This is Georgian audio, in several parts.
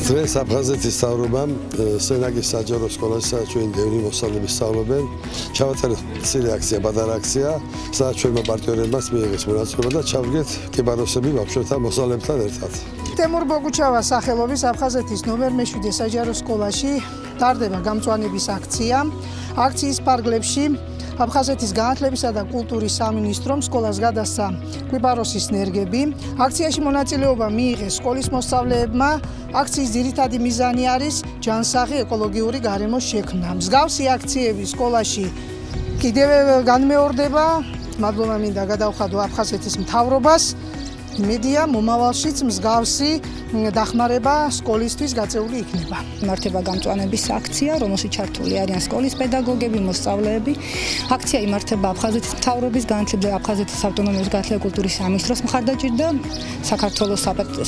დღეს აფხაზეთის მთავრობამ სენაკის საჯარო სკოლაში ჩვენი ბევრი მოსწავლეები სწავლობენ. ჩავატარეთ მცირე აქცია, პატარა აქცია, სადაც ჩვენმა პარტნიორებმაც მიიღეს მონაწილეობა და ჩავდგეთ კიბაროსები ბავშვებთან, მოსწავლეებთან ერთად. თემურ ბოგუჩავას სახელობის აფხაზეთის ნომერ მე-7 საჯარო სკოლაში ტარდება გამწვანების აქცია. აქციის ფარგლებში აფხაზეთის განათლებისა და კულტურის სამინისტრომ სკოლას გადასცა კვიპაროსის ნერგები. აქციაში მონაწილეობა მიიღეს სკოლის მოსწავლეებმა. აქციის ძირითადი მიზანი არის ჯანსაღი ეკოლოგიური გარემოს შექმნა. მსგავსი აქციები სკოლაში კიდევ განმეორდება. მადლობა მინდა გადავხადო აფხაზეთის მთავრობას. მედია მომავალშიც მსგავსი დახმარება სკოლისთვის გაწეული იქნება. იმართება გამწვანების აქცია, რომელშიც ჩართული არიან სკოლის პედაგოგები, მოსწავლეები. აქცია იმართება აფხაზეთის მთავრობის განათლების და აფხაზეთის ავტონომიური განათლების კულტურის სამინისტროს მხარდაჭერით და საქართველოს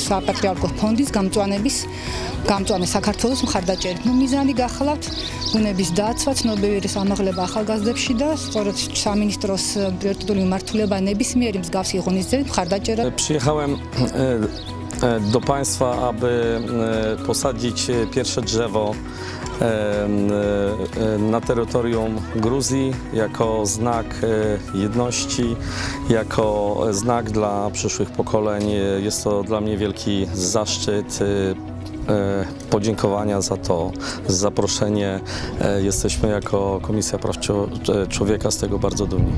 საპატრიარქო ფონდის გამწვანე საქართველოს მხარდაჭერით. მიზანი გახლავთ ბუნების დაცვა, ცნობიერების ამაღლება ახალგაზრდებში და სწორედ სამინისტროს პრიორიტეტული მიმართულება ნებისმიერი მსგავსი ღონისძიებით მხარდაჭერა. Przyjechałem do Państwa, aby posadzić pierwsze drzewo na terytorium Gruzji jako znak jedności, jako znak dla przyszłych pokoleń. Jest to dla mnie wielki zaszczyt. Podziękowania za to zaproszenie. Jesteśmy jako Komisja Praw Człowieka z tego bardzo dumni.